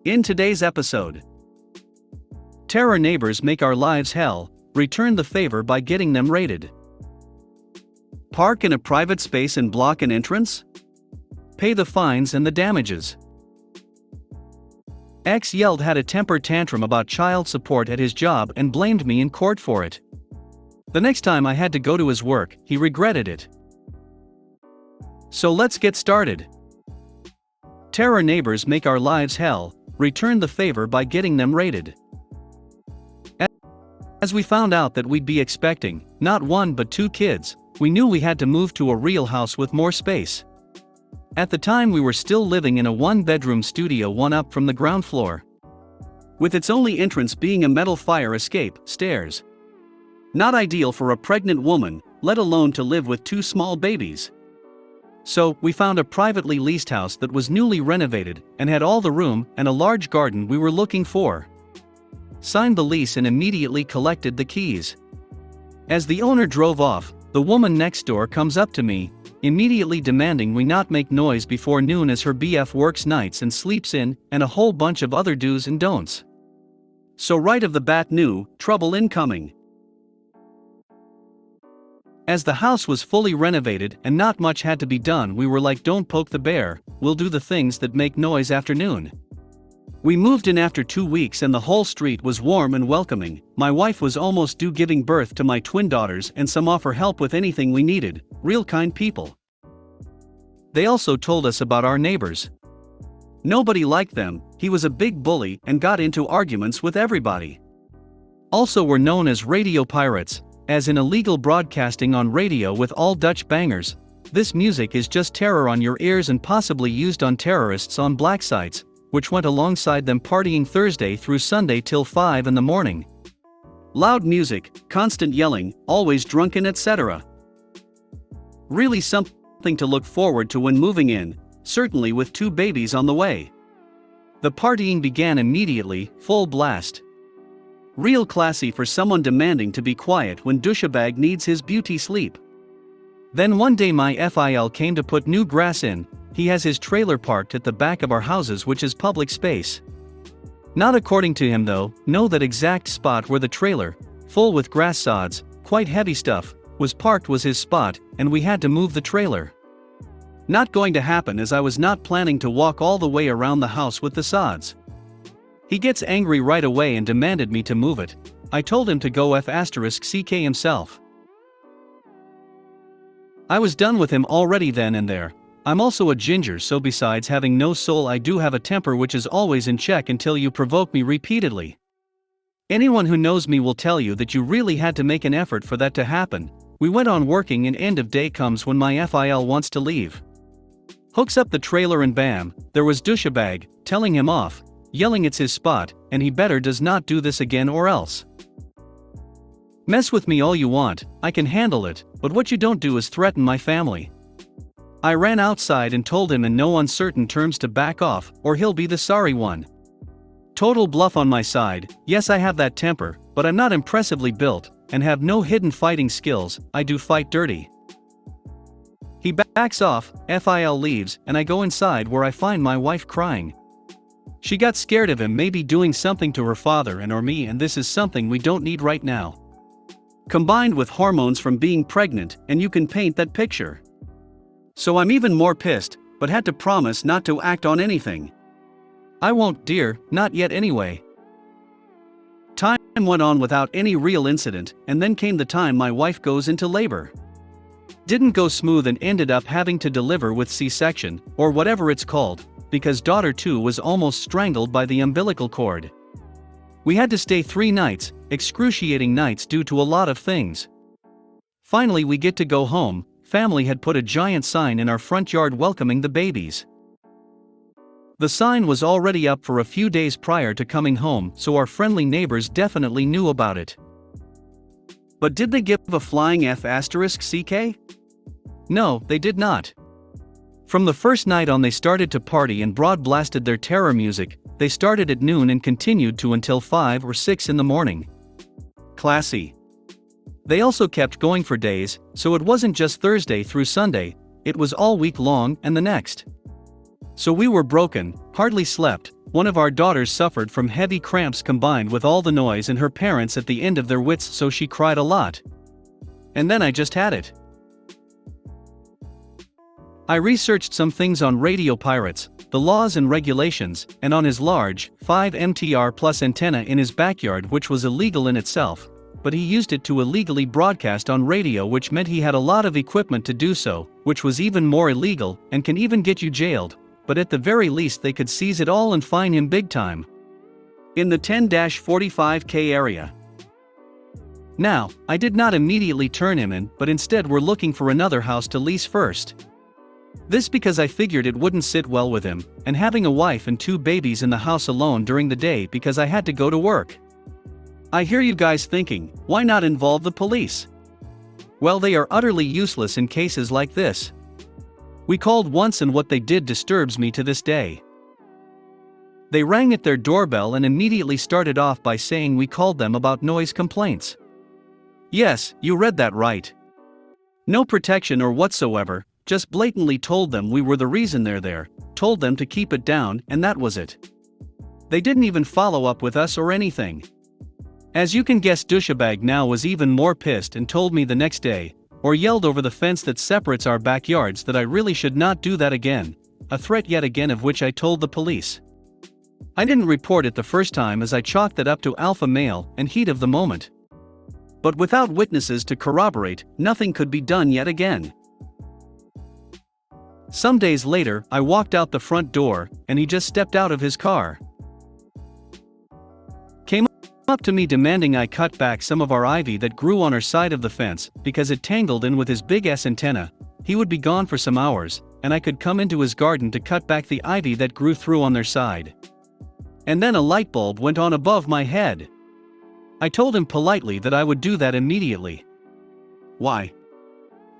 In today's episode, terror neighbors make our lives hell, return the favor by getting them raided. Park in a private space and block an entrance? Pay the fines and the damages. Ex yelled had a temper tantrum about child support at his job and blamed me in court for it. The next time I had to go to his work, he regretted it. So let's get started. Terror neighbors make our lives hell, return the favor by getting them raided. As we found out that we'd be expecting, not one but two kids, we knew we had to move to a real house with more space. At the time we were still living in a one-bedroom studio one up from the ground floor, with its only entrance being a metal fire escape stairs. Not ideal for a pregnant woman, let alone to live with two small babies. So, we found a privately leased house that was newly renovated and had all the room and a large garden we were looking for. Signed the lease and immediately collected the keys. As the owner drove off, the woman next door comes up to me, immediately demanding we not make noise before noon as her BF works nights and sleeps in, and a whole bunch of other do's and don'ts. So right off the bat knew, trouble incoming. As the house was fully renovated and not much had to be done, we were like, don't poke the bear, we'll do the things that make noise after noon. We moved in after 2 weeks and the whole street was warm and welcoming. My wife was almost due giving birth to my twin daughters and some offer help with anything we needed, real kind people. They also told us about our neighbors. Nobody liked them, he was a big bully and got into arguments with everybody. Also were known as radio pirates, as in illegal broadcasting on radio with all Dutch bangers. This music is just terror on your ears and possibly used on terrorists on black sites, which went alongside them partying Thursday through Sunday till 5 in the morning. Loud music, constant yelling, always drunken, etc. Really something to look forward to when moving in, certainly with 2 babies on the way. The partying began immediately, full blast. Real classy for someone demanding to be quiet when douchebag needs his beauty sleep. Then one day my FIL came to put new grass in. He has his trailer parked at the back of our houses, which is public space. Not according to him though, know that exact spot where the trailer, full with grass sods, quite heavy stuff, was parked was his spot, and we had to move the trailer. Not going to happen as I was not planning to walk all the way around the house with the sods. He gets angry right away and demanded me to move it. I told him to go F***ck himself. I was done with him already then and there. I'm also a ginger, so besides having no soul I do have a temper which is always in check until you provoke me repeatedly. Anyone who knows me will tell you that you really had to make an effort for that to happen. We went on working and end of day comes when my FIL wants to leave. Hooks up the trailer and bam, there was douchebag, telling him off, yelling it's his spot, and he better does not do this again or else. Mess with me all you want, I can handle it, but what you don't do is threaten my family. I ran outside and told him in no uncertain terms to back off, or he'll be the sorry one. Total bluff on my side. Yes, I have that temper, but I'm not impressively built, and have no hidden fighting skills. I do fight dirty. He backs off, FIL leaves, and I go inside where I find my wife crying. She got scared of him maybe doing something to her father and or me, and this is something we don't need right now. Combined with hormones from being pregnant, and you can paint that picture. So I'm even more pissed, but had to promise not to act on anything. I won't, dear, not yet anyway. Time went on without any real incident, and then came the time my wife goes into labor. Didn't go smooth and ended up having to deliver with C-section, or whatever it's called, because daughter 2 was almost strangled by the umbilical cord. We had to stay 3 nights, excruciating nights due to a lot of things. Finally we get to go home. Family had put a giant sign in our front yard welcoming the babies. The sign was already up for a few days prior to coming home, so our friendly neighbors definitely knew about it. But did they give a flying F***ck? No, they did not. From the first night on they started to party and broad-blasted their terror music. They started at noon and continued to until 5 or 6 in the morning. Classy. They also kept going for days, so it wasn't just Thursday through Sunday, it was all week long and the next. So we were broken, hardly slept. One of our daughters suffered from heavy cramps combined with all the noise and her parents at the end of their wits, so she cried a lot. And then I just had it. I researched some things on radio pirates, the laws and regulations, and on his large, 5 MTR plus antenna in his backyard, which was illegal in itself, but he used it to illegally broadcast on radio, which meant he had a lot of equipment to do so, which was even more illegal, and can even get you jailed, but at the very least they could seize it all and fine him big time. In the 10-45K area. Now, I did not immediately turn him in, but instead were looking for another house to lease first. This because I figured it wouldn't sit well with him, and having a wife and 2 babies in the house alone during the day because I had to go to work. I hear you guys thinking, why not involve the police? Well, they are utterly useless in cases like this. We called once and what they did disturbs me to this day. They rang at their doorbell and immediately started off by saying we called them about noise complaints. Yes, you read that right. No protection or whatsoever. Just blatantly told them we were the reason they're there, told them to keep it down, and that was it. They didn't even follow up with us or anything. As you can guess, douchebag now was even more pissed and told me the next day, or yelled over the fence that separates our backyards, that I really should not do that again, a threat yet again of which I told the police. I didn't report it the first time as I chalked it up to alpha male and heat of the moment. But without witnesses to corroborate, nothing could be done yet again. Some days later, I walked out the front door, and he just stepped out of his car. Came up to me demanding I cut back some of our ivy that grew on our side of the fence, because it tangled in with his big-ass antenna. He would be gone for some hours, and I could come into his garden to cut back the ivy that grew through on their side. And then a light bulb went on above my head. I told him politely that I would do that immediately. Why?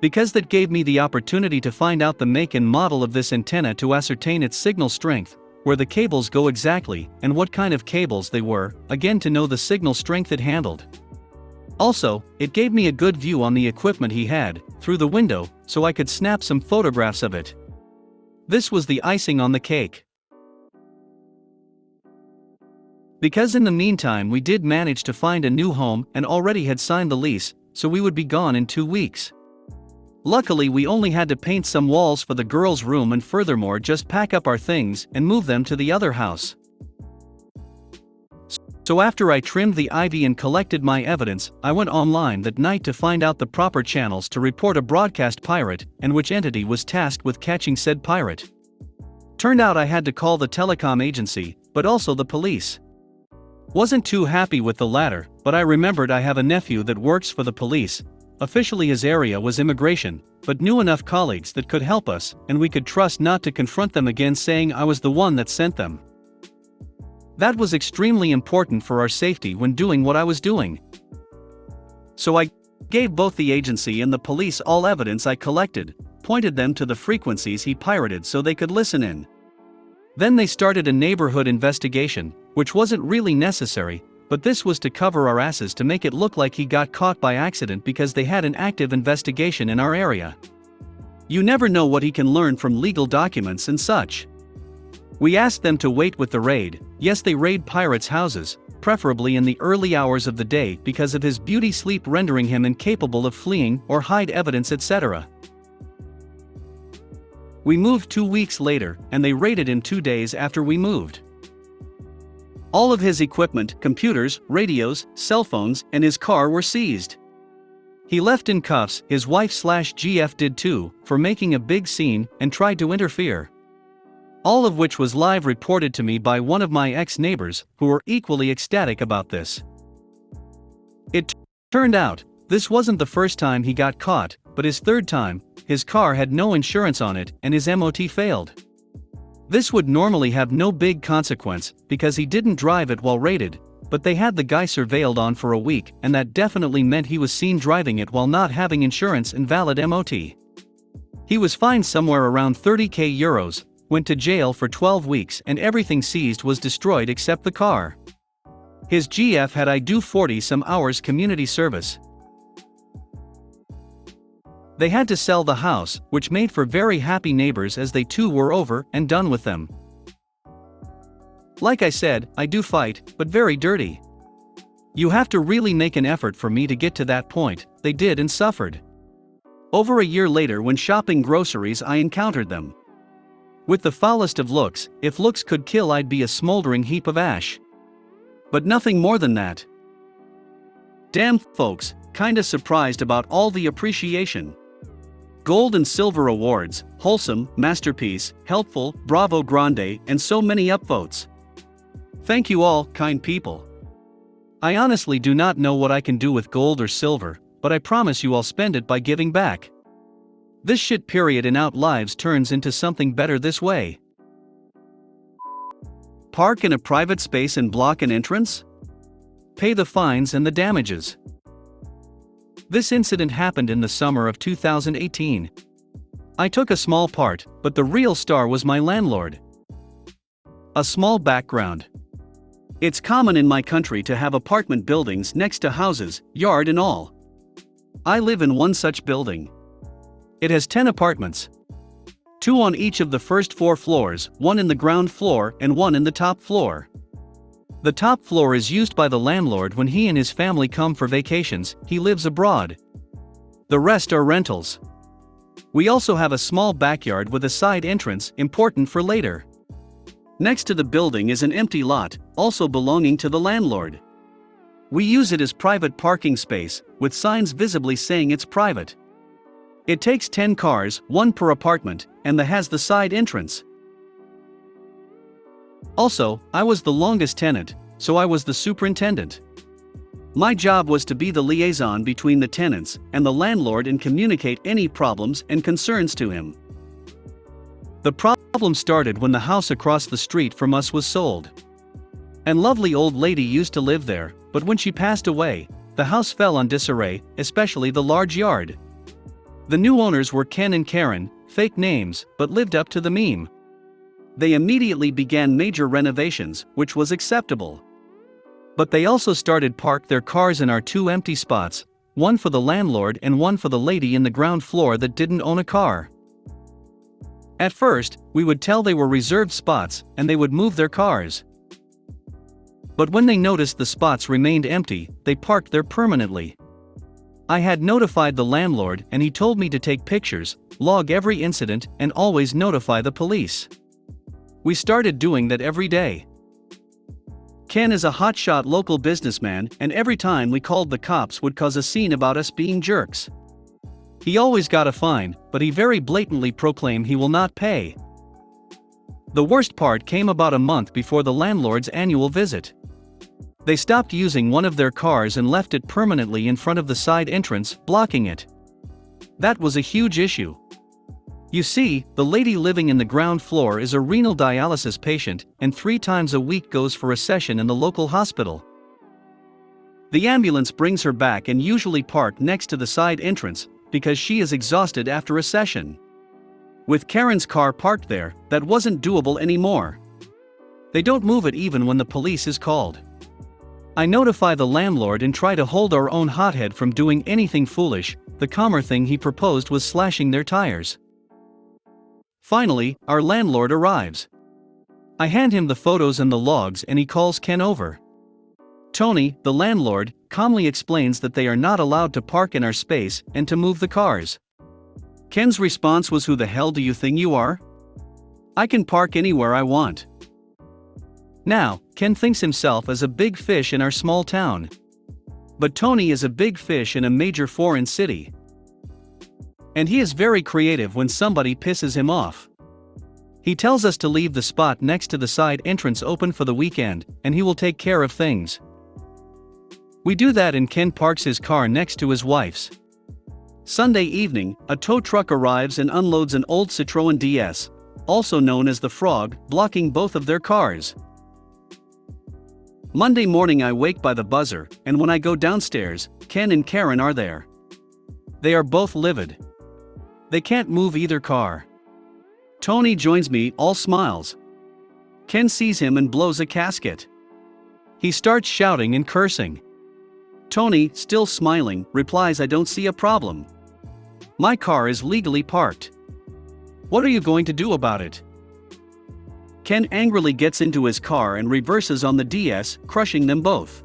Because that gave me the opportunity to find out the make and model of this antenna to ascertain its signal strength, where the cables go exactly, and what kind of cables they were, again to know the signal strength it handled. Also, it gave me a good view on the equipment he had, through the window, so I could snap some photographs of it. This was the icing on the cake. Because in the meantime we did manage to find a new home and already had signed the lease, so we would be gone in 2 weeks. Luckily, we only had to paint some walls for the girls' room and furthermore just pack up our things and move them to the other house. So after I trimmed the ivy and collected my evidence, I went online that night to find out the proper channels to report a broadcast pirate and which entity was tasked with catching said pirate. Turned out I had to call the telecom agency, but also the police. Wasn't too happy with the latter, but I remembered I have a nephew that works for the police. Officially his area was immigration, but knew enough colleagues that could help us, and we could trust not to confront them again saying I was the one that sent them. That was extremely important for our safety when doing what I was doing. So I gave both the agency and the police all evidence I collected, pointed them to the frequencies he pirated so they could listen in. Then they started a neighborhood investigation, which wasn't really necessary, but this was to cover our asses to make it look like he got caught by accident because they had an active investigation in our area. You never know what he can learn from legal documents and such. We asked them to wait with the raid. Yes, they raid pirates' houses, preferably in the early hours of the day because of his beauty sleep rendering him incapable of fleeing or hide evidence, etc. We moved 2 weeks later, and they raided him 2 days after we moved. All of his equipment, computers, radios, cell phones, and his car were seized. He left in cuffs, his wife/GF did too, for making a big scene and tried to interfere. All of which was live reported to me by one of my ex-neighbors, who were equally ecstatic about this. It turned out, this wasn't the first time he got caught, but his third time. His car had no insurance on it and his MOT failed. This would normally have no big consequence, because he didn't drive it while raided, but they had the guy surveilled on for a week, and that definitely meant he was seen driving it while not having insurance and valid MOT. He was fined somewhere around 30k euros, went to jail for 12 weeks, and everything seized was destroyed except the car. His GF had I do 40 some hours community service. They had to sell the house, which made for very happy neighbors as they too were over and done with them. Like I said, I do fight, but very dirty. You have to really make an effort for me to get to that point. They did and suffered. Over a year later, when shopping groceries, I encountered them. With the foulest of looks, if looks could kill, I'd be a smoldering heap of ash. But nothing more than that. Damn folks, kinda surprised about all the appreciation. Gold and silver awards, wholesome, masterpiece, helpful, bravo grande, and so many upvotes. Thank you all, kind people. I honestly do not know what I can do with gold or silver, but I promise you I'll spend it by giving back. This shit period in out lives turns into something better this way. Park in a private space and block an entrance? Pay the fines and the damages. This incident happened in the summer of 2018. I took a small part, but the real star was my landlord. A small background. It's common in my country to have apartment buildings next to houses, yard and all. I live in one such building. It has 10 apartments. 2 on each of the first 4 floors, 1 in the ground floor and 1 in the top floor. The top floor is used by the landlord when he and his family come for vacations. He lives abroad. The rest are rentals. We also have a small backyard with a side entrance, important for later. Next to the building is an empty lot, also belonging to the landlord. We use it as private parking space, with signs visibly saying it's private. It takes 10 cars, 1 per apartment, and has the side entrance. Also, I was the longest tenant, so I was the superintendent. My job was to be the liaison between the tenants and the landlord and communicate any problems and concerns to him. The problem started when the house across the street from us was sold. An lovely old lady used to live there, but when she passed away, the house fell on disarray, especially the large yard. The new owners were Ken and Karen, fake names, but lived up to the meme. They immediately began major renovations, which was acceptable. But they also started park their cars in our 2 empty spots, one for the landlord and one for the lady in the ground floor that didn't own a car. At first, we would tell they were reserved spots and they would move their cars. But when they noticed the spots remained empty, they parked there permanently. I had notified the landlord and he told me to take pictures, log every incident, and always notify the police. We started doing that every day. Ken is a hotshot local businessman, and every time we called the cops would cause a scene about us being jerks. He always got a fine, but he very blatantly proclaimed he will not pay. The worst part came about a month before the landlord's annual visit. They stopped using one of their cars and left it permanently in front of the side entrance, blocking it. That was a huge issue. You see, the lady living in the ground floor is a renal dialysis patient and 3 times a week goes for a session in the local hospital. The ambulance brings her back and usually park next to the side entrance, because she is exhausted after a session. With Karen's car parked there, that wasn't doable anymore. They don't move it even when the police is called. I notify the landlord and try to hold our own hothead from doing anything foolish. The calmer thing he proposed was slashing their tires. Finally, our landlord arrives. I hand him the photos and the logs and he calls Ken over. Tony, the landlord, calmly explains that they are not allowed to park in our space and to move the cars. Ken's response was, "Who the hell do you think you are? I can park anywhere I want." Now, Ken thinks himself as a big fish in our small town. But Tony is a big fish in a major foreign city. And he is very creative when somebody pisses him off. He tells us to leave the spot next to the side entrance open for the weekend, and he will take care of things. We do that and Ken parks his car next to his wife's. Sunday evening, a tow truck arrives and unloads an old Citroën DS, also known as the Frog, blocking both of their cars. Monday morning I wake by the buzzer, and when I go downstairs, Ken and Karen are there. They are both livid. They can't move either car. Tony joins me, all smiles. Ken sees him and blows a gasket. He starts shouting and cursing. Tony, still smiling, replies, "I don't see a problem." My car is legally parked. What are you going to do about it? Ken angrily gets into his car and reverses on the DS, crushing them both.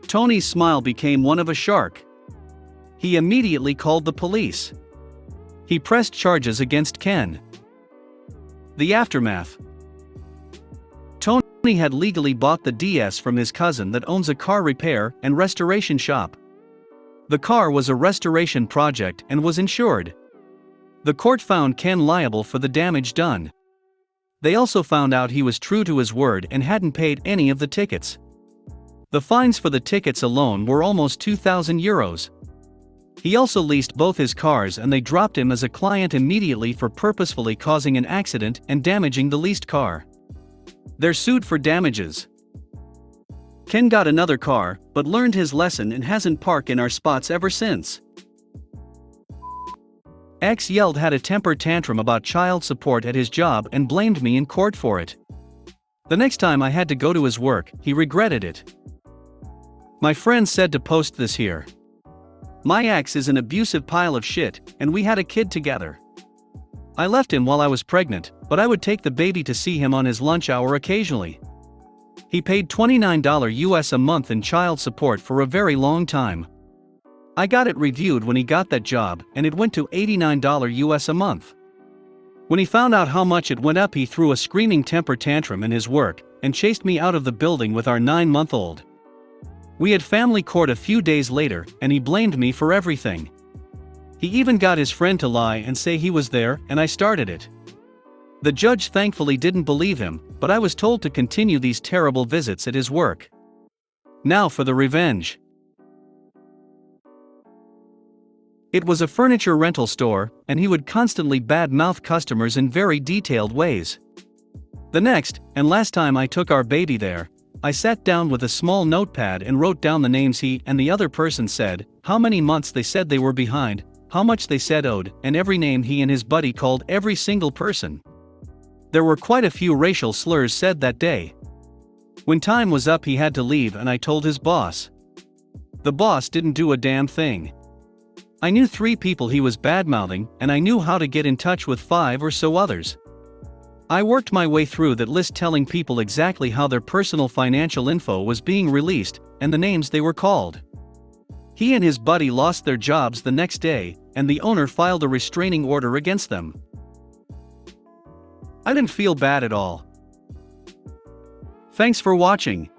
Tony's smile became one of a shark. He immediately called the police. He pressed charges against Ken. The aftermath. Tony had legally bought the DS from his cousin that owns a car repair and restoration shop. The car was a restoration project and was insured. The court found Ken liable for the damage done. They also found out he was true to his word and hadn't paid any of the tickets. The fines for the tickets alone were almost €2,000. He also leased both his cars and they dropped him as a client immediately for purposefully causing an accident and damaging the leased car. They're sued for damages. Ken got another car, but learned his lesson and hasn't parked in our spots ever since. X yelled had a temper tantrum about child support at his job and blamed me in court for it. The next time I had to go to his work, he regretted it. My friend said to post this here. My ex is an abusive pile of shit, and we had a kid together. I left him while I was pregnant, but I would take the baby to see him on his lunch hour occasionally. He paid $29 US a month in child support for a very long time. I got it reviewed when he got that job, and it went to $89 US a month. When he found out how much it went up, he threw a screaming temper tantrum in his work and chased me out of the building with our 9-month-old. We had family court a few days later, and he blamed me for everything. He even got his friend to lie and say he was there and I started it. The judge thankfully didn't believe him, but I was told to continue these terrible visits at his work. Now for the revenge. It was a furniture rental store, and he would constantly bad-mouth customers in very detailed ways. The next, and last time I took our baby there, I sat down with a small notepad and wrote down the names he and the other person said, how many months they said they were behind, how much they said owed, and every name he and his buddy called every single person. There were quite a few racial slurs said that day. When time was up, he had to leave, and I told his boss. The boss didn't do a damn thing. I knew 3 people he was badmouthing, and I knew how to get in touch with 5 or so others. I worked my way through that list, telling people exactly how their personal financial info was being released, and the names they were called. He and his buddy lost their jobs the next day, and the owner filed a restraining order against them. I didn't feel bad at all. Thanks for watching.